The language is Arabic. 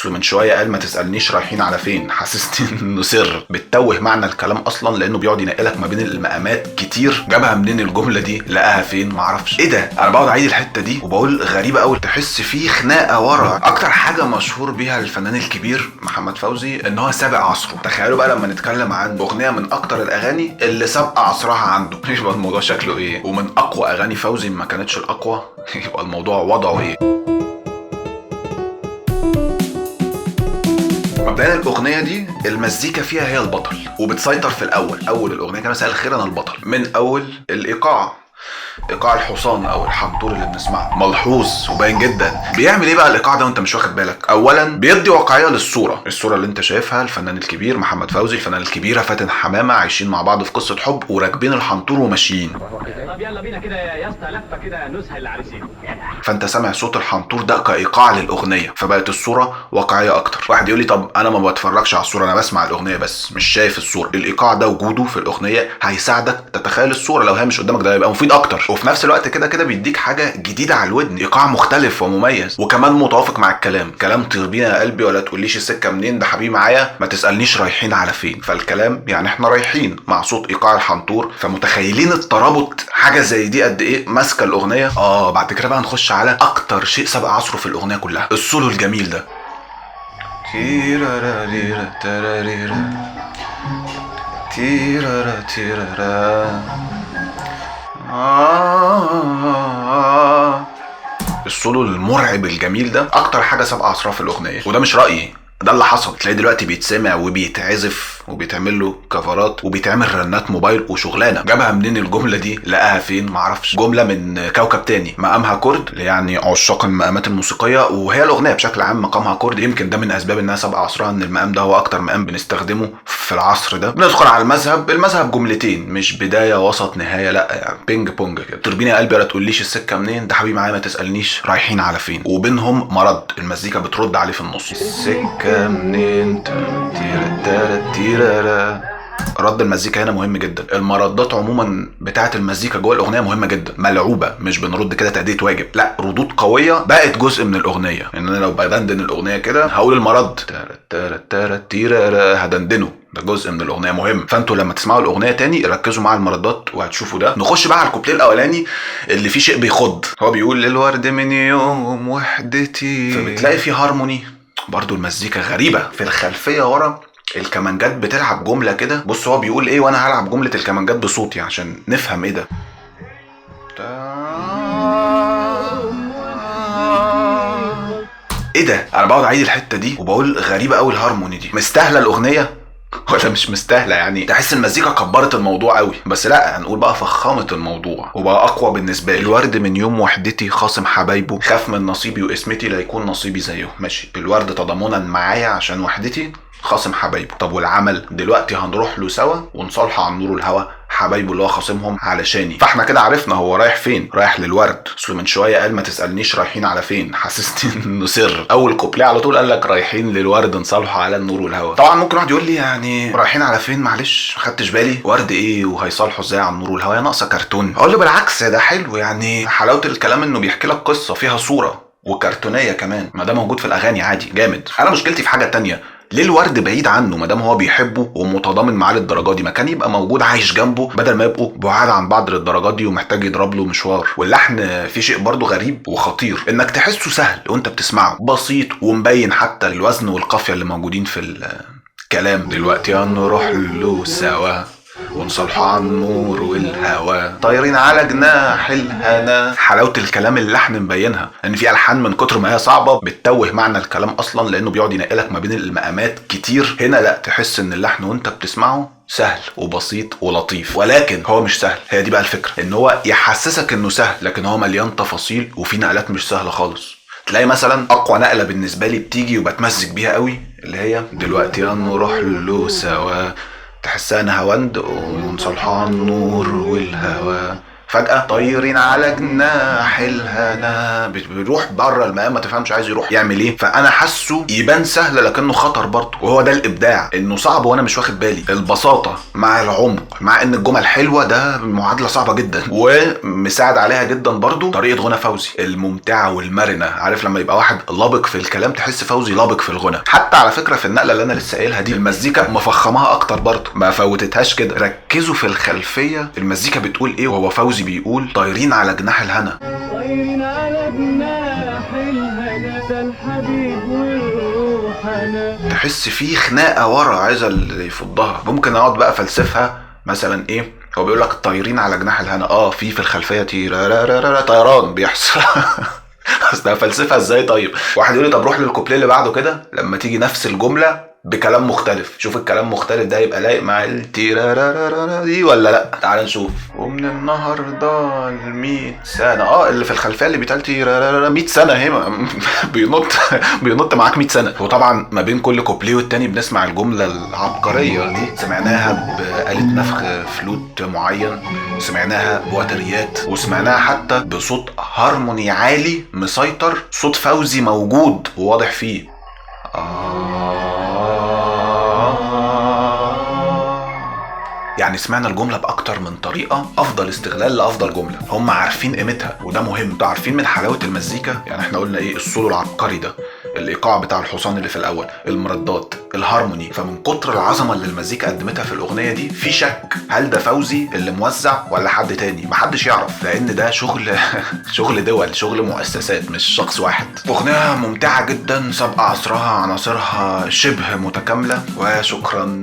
اصله من شويه قال ما تسالنيش رايحين على فين، حسستني انه سر بتتوه معنى الكلام اصلا، لانه بيقعد ينقلك ما بين المقامات كتير. جابها منين الجمله دي؟ لقاها فين؟ معرفش. ايه ده؟ انا بقعد اعيد الحته دي وبقول غريبه قوي، تحس فيه خناقه ورا. اكتر حاجه مشهور بيها الفنان الكبير محمد فوزي ان هو سابق عصره. تخيلوا بقى لما نتكلم عن اغنيه من اكتر الاغاني اللي سابقه عصرها عنده، يبقى الموضوع شكله ايه؟ ومن اقوى اغاني فوزي ما كانتش الاقوى، يبقى الموضوع وضعه ايه؟ مبدئيا الاغنيه دي المزيكا فيها هي البطل وبتسيطر في اول الاغنيه كده. مساء الخير انا البطل من اول الايقاع، ايقاع الحصان او الحنطور اللي بنسمعه ملحوظ وباين جدا. بيعمل ايه بقى الايقاع ده وانت مش واخد بالك؟ اولا بيدي واقعيه للصوره اللي انت شايفها. الفنان الكبير محمد فوزي، الفنان الكبيره فاتن حمامه عايشين مع بعض في قصه حب وراكبين الحنطور وماشيين. طب يلا بينا كده يا اسطى لفه كده نزهه العريسين. فانت سامع صوت الحنطور ده كايقاع للاغنيه، فبقت الصوره واقعيه اكتر. واحد يقول لي طب انا ما بتفرجش على الصوره، انا بسمع الاغنيه بس مش شايف الصوره. الايقاع ده وجوده في الاغنيه هيساعدك تتخيل الصوره، لو هي مش قدامك ده هيبقى مفيد اكتر. وفي نفس الوقت كده بيديك حاجه جديده على الودن، ايقاع مختلف ومميز وكمان متوافق مع الكلام. كلام طير بينا يا قلبي ولا تقوليش السكه منين، ده حبيبي معايا ما تسالنيش رايحين على فين. فالكلام يعني احنا رايحين مع صوت ايقاع الحنطور. فمتخيلين الترابط حاجه زي دي قد ايه ماسكه الاغنيه. بعد كده بقى نخش على اكتر شيء سبق عصره في الاغنيه كلها، السولو الجميل ده. تيرارا تيرارا تيرارا تيرارا. السولو المرعب الجميل ده اكتر حاجه سابقه عصرها في الاغنيه، وده مش رايي، ده اللي حصل. تلاقي دلوقتي بيتسمع وبيتعزف وبيتعمل له كفرات وبيتعمل رنات موبايل وشغلانه. جابها منين الجمله دي؟ لقاها فين؟ معرفش. جمله من كوكب تاني، مقامها كورد، يعني عشاق المقامات الموسيقيه، وهي الاغنيه بشكل عام مقامها كورد. يمكن ده من اسباب انها سابقه عصرها، ان المقام ده هو اكتر مقام بنستخدمه في العصر ده. بندخل على المذهب جملتين، مش بدايه وسط نهايه، لا يعني بينج بونج كده. تربيني يا قلبي ولا تقوليش السكه منين، ده حبيبي معايا ما تسالنيش رايحين على فين. وبينهم مرض المزيكا بترد عليه في النص، السكه منين تيرا. رد المزيكا هنا مهم جدا. المردات عموما بتاعه المزيكا جوه الاغنيه مهمه جدا، ملعوبه، مش بنرد كده تأدية واجب، لا ردود قويه بقت جزء من الاغنيه. ان انا لو بدندن الاغنيه كده هقول المرض تيرا هدندنه، ده جزء من الاغنيه مهم. فانتوا لما تسمعوا الاغنيه تاني ركزوا مع المردات وهتشوفوا ده. نخش بقى على الكوبليه الاولاني اللي فيه شيء بيخض. هو بيقول للورد من يوم وحدتي، فبتلاقي فيه هارموني برضو. المزيكا غريبه في الخلفيه ورا، الكمانجات بتلعب جمله كده. بص هو بيقول ايه وانا هلعب جمله الكمانجات بصوتي عشان نفهم ايه ده. ايه ده؟ انا بقعد اعيد الحته دي وبقول غريبه قوي الهارموني دي. مستاهله الاغنيه ولا مش مستاهله؟ يعني تحس المزيكا كبرت الموضوع قوي، بس لا، هنقول بقى فخمت الموضوع وبقى اقوى بالنسبه لي. الورد من يوم وحدتي خاصم حبايبه، خاف من نصيبي واسمتي لا يكون نصيبي زيه. ماشي، الورد تضامنا معايا عشان وحدتي خاصم حبايبه. طب والعمل دلوقتي هنروح له سوا ونصالحه عن نور الهوى حبايبه اللي هو خاصمهم علشاني. فاحنا كده عرفنا هو رايح فين، رايح للورد. اصله من شويه قال ما تسالنيش رايحين على فين، حسستني انه سر. اول كوبليه على طول قال لك رايحين للورد نصالحه على النور والهوى. طبعا ممكن واحد يقول لي يعني رايحين على فين؟ معلش ما خدتش بالي، ورد ايه وهيصالحوا ازاي على النور والهوى؟ ناقصه كرتون. اقول له بالعكس ده حلو، يعني حلاوه الكلام انه بيحكي لك قصه فيها صوره وكرتونيه كمان، ما ده موجود في الاغاني عادي جامد. انا مشكلتي في حاجه تانية، ليه الورد بعيد عنه ما دام هو بيحبه ومتضامن معاه للدرجه دي؟ ما كان يبقى موجود عايش جنبه بدل ما يبقوا بعاد عن بعض للدرجه دي ومحتاج يضرب له مشوار. واللحن في شيء برضه غريب وخطير، انك تحسه سهل وانت بتسمعه، بسيط ومبين حتى الوزن والقافيه اللي موجودين في الكلام. دلوقتي هنروح له سوا ونصالحوا عن النور والهوى طايرين على جناح الهنا. حلاوه الكلام اللحن مبينها، ان في الحان من كتر ما هي صعبه بتتوه معنى الكلام اصلا، لانه بيقعد ينقلك ما بين المقامات كتير. هنا لا، تحس ان اللحن وانت بتسمعه سهل وبسيط ولطيف، ولكن هو مش سهل. هي دي بقى الفكره، ان هو يحسسك انه سهل لكن هو مليان تفاصيل وفي نقلات مش سهله خالص. تلاقي مثلا اقوى نقله بالنسبه لي بتيجي وبتمزج بيها قوي، اللي هي دلوقتي هنروح له سوا، تحسها نهاوند ونصالحوا عن النور والهوى. فجاه طايرين على جناح الهنا بيروح بره المقام، ما تفهمش عايز يروح يعمل ايه. فانا حاسه يبان سهل لكنه خطر برضه، وهو ده الابداع، انه صعب وانا مش واخد بالي. البساطه مع العمق مع ان الجمل حلوه، ده معادله صعبه جدا. ومساعد عليها جدا برضه طريقه غنى فوزي الممتعه والمرنه. عارف لما يبقى واحد لابق في الكلام تحس فوزي لابق في الغنى. حتى على فكره في النقله اللي انا لسه قايلها دي المزيكا مفخمها اكتر برضه، ما فوتتهاش كده. ركزوا في الخلفيه المزيكا بتقول ايه، وهو فوزي بيقول طايرين على جناح الهنا. طايرين على جناح الهنا ده الحبيب والروح انا. تحس فيه خناقه ورا عايزه اللي يفضها. ممكن اقعد بقى فلسفها مثلا ايه، هو بيقول لك طايرين على جناح الهنا، في الخلفيه طيران بيحصل. بس ده فلسفه ازاي؟ طيب واحد يقول لي طب روح للكوبليه اللي بعده كده لما تيجي نفس الجمله بكلام مختلف، شوف الكلام مختلف ده يبقى لايق مع التيرارارارا دي ولا لا. تعال نشوف. ومن النهارده ل100 سنه، اللي في الخلفيه اللي بيتقال تيرارارارا 100 سنه اهي. بينط معاك 100 سنه. وطبعا ما بين كل كوبليه والتاني بنسمع الجمله العبقريه دي، سمعناها بآلة نفخ فلوت معين، سمعناها بوتريات، وسمعناها حتى بصوت هارموني عالي مسيطر، صوت فوزي موجود وواضح فيه. يعني سمعنا الجملة بأكتر من طريقة، أفضل استغلال لأفضل جملة. هم عارفين قيمتها وده مهم. انتوا عارفين من حلاوة المزيكا، يعني احنا قلنا ايه، السولو العبقري ده، الإيقاع بتاع الحصان اللي في الأول، المردات، الهارموني. فمن كتر العظمة اللي المزيكا قدمتها في الأغنية دي في شك هل ده فوزي اللي موزع ولا حد تاني؟ محدش يعرف، لأن ده شغل شغل دول، شغل مؤسسات مش شخص واحد. أغنية ممتعة جدا، سابقة عصرها، عناصرها شبه متكاملة. وشكرا.